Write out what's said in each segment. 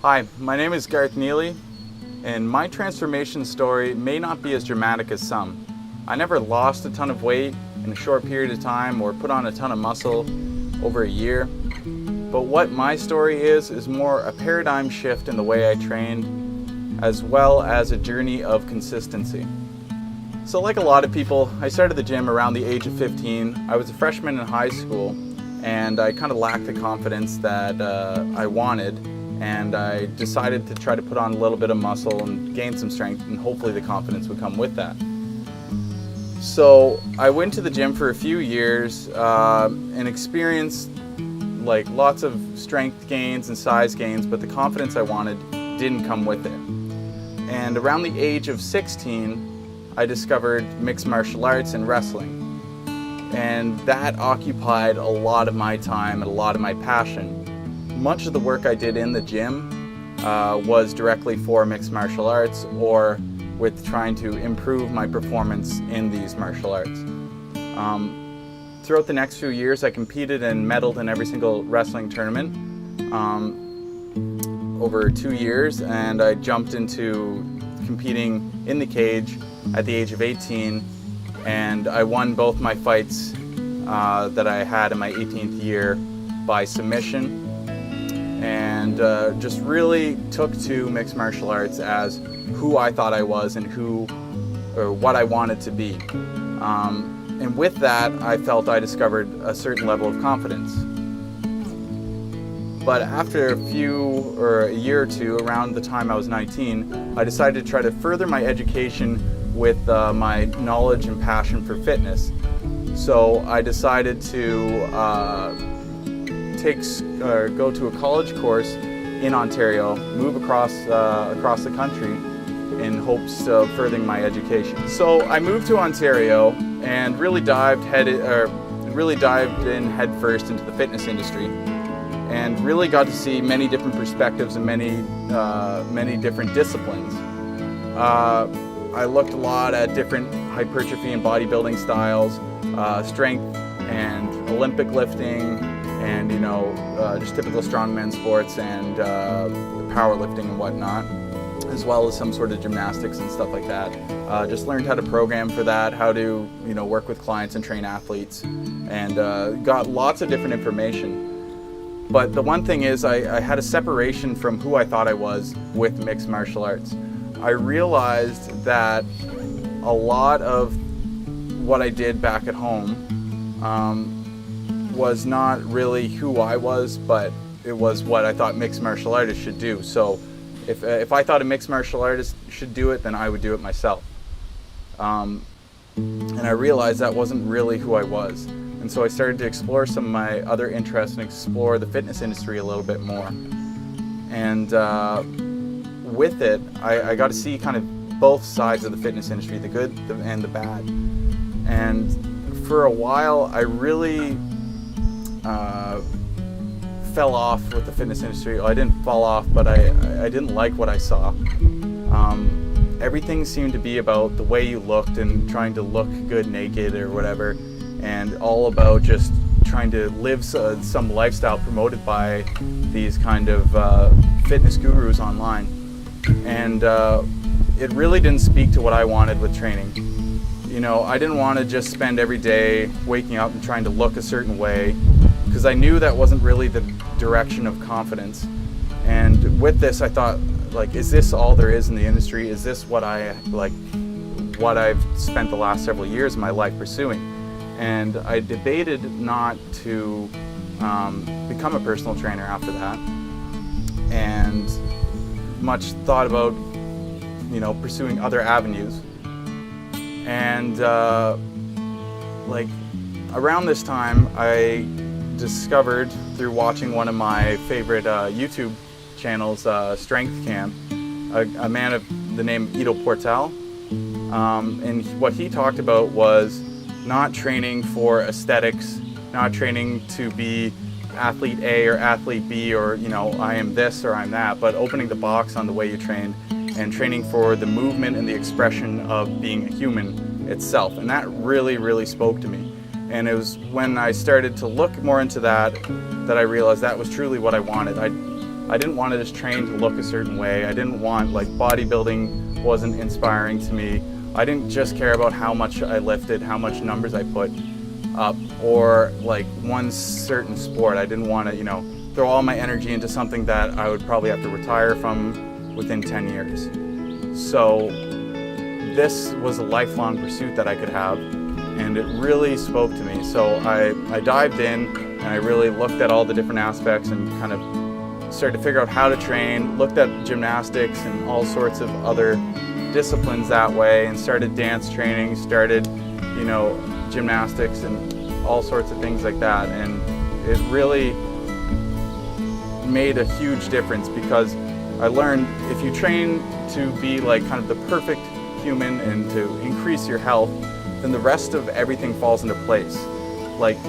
Hi, my name is Garth Neily, and my transformation story may not be as dramatic as some. I never lost a ton of weight in a short period of time or put on a ton of muscle over a year. But what my story is more a paradigm shift in the way I trained, as well as a journey of consistency. So like a lot of people, I started the gym around the age of 15. I was a freshman in high school, and I kind of lacked the confidence that I wanted, and I decided to try to put on a little bit of muscle and gain some strength, and hopefully the confidence would come with that. So I went to the gym for a few years and experienced like lots of strength gains and size gains, but the confidence I wanted didn't come with it. And around the age of 16, I discovered mixed martial arts and wrestling. And that occupied a lot of my time and a lot of my passion. Much of the work I did in the gym was directly for mixed martial arts or with trying to improve my performance in these martial arts. Throughout the next few years, I competed and medaled in every single wrestling tournament over 2 years, and I jumped into competing in the cage at the age of 18, and I won both my fights that I had in my 18th year by submission, and just really took to mixed martial arts as who I thought I was and what I wanted to be. And with that, I felt I discovered a certain level of confidence. But after a year or two, around the time I was 19, I decided to try to further my education with my knowledge and passion for fitness. So I decided to go to a college course in Ontario, move across the country in hopes of furthering my education. So I moved to Ontario and really dived in headfirst into the fitness industry, and really got to see many different perspectives and many different disciplines. I looked a lot at different hypertrophy and bodybuilding styles, strength and Olympic lifting, and just typical strongman sports and powerlifting and whatnot, as well as some sort of gymnastics and stuff like that. Just learned how to program for that, how to work with clients and train athletes, and got lots of different information. But the one thing is I had a separation from who I thought I was with mixed martial arts. I realized that a lot of what I did back at home was not really who I was, but it was what I thought mixed martial artists should do. So if I thought a mixed martial artist should do it, then I would do it myself. And I realized that wasn't really who I was. And so I started to explore some of my other interests and explore the fitness industry a little bit more. And with it, I got to see kind of both sides of the fitness industry, the good and the bad. And for a while, I really fell off with the fitness industry. Well, I didn't fall off, but I didn't like what I saw. Everything seemed to be about the way you looked and trying to look good naked or whatever, and all about just trying to live some lifestyle promoted by these kind of fitness gurus online. And it really didn't speak to what I wanted with training. I didn't want to just spend every day waking up and trying to look a certain way, because I knew that wasn't really the direction of confidence. And with this, I thought, is this all there is in the industry? Is this what I've spent the last several years of my life pursuing? And I debated not to become a personal trainer after that, and much thought about pursuing other avenues. And around this time, I discovered through watching one of my favorite YouTube channels, Strength Camp, a man of the name Ido Portal, and what he talked about was not training for aesthetics, not training to be athlete A or athlete B, or I am this or I'm that, but opening the box on the way you train and training for the movement and the expression of being a human itself. And that really, really spoke to me. And it was when I started to look more into that I realized that was truly what I wanted. I didn't want to just train to look a certain way. I didn't want, like, bodybuilding wasn't inspiring to me. I didn't just care about how much I lifted, how much numbers I put up, or like one certain sport. I didn't want to, throw all my energy into something that I would probably have to retire from within 10 years. So this was a lifelong pursuit that I could have, and it really spoke to me. So I dived in and I really looked at all the different aspects and kind of started to figure out how to train, looked at gymnastics and all sorts of other disciplines that way, and started dance training, started, gymnastics and all sorts of things like that. And it really made a huge difference, because I learned if you train to be like kind of the perfect human and to increase your health, then the rest of everything falls into place. Like,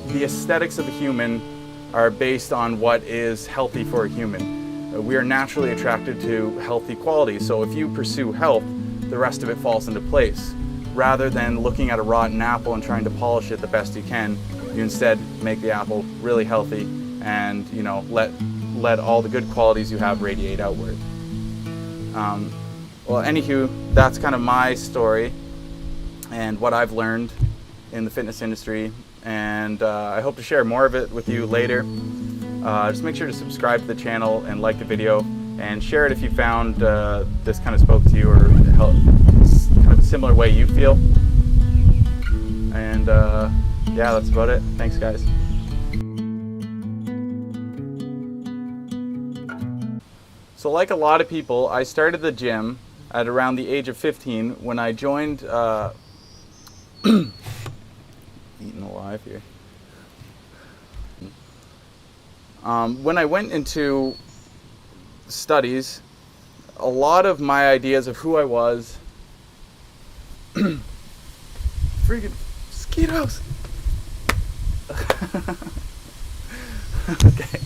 the aesthetics of a human are based on what is healthy for a human. We are naturally attracted to healthy qualities, so if you pursue health, the rest of it falls into place. Rather than looking at a rotten apple and trying to polish it the best you can, you instead make the apple really healthy and let all the good qualities you have radiate outward. Well, anywho, that's kind of my story and what I've learned in the fitness industry, and I hope to share more of it with you later. Just make sure to subscribe to the channel and like the video, and share it if you found this kind of spoke to you, or kind of a similar way you feel. And yeah, that's about it. Thanks, guys. So like a lot of people, I started the gym at around the age of 15 when I joined eaten alive here. When I went into studies, a lot of my ideas of who I was freaking mosquitoes. Okay.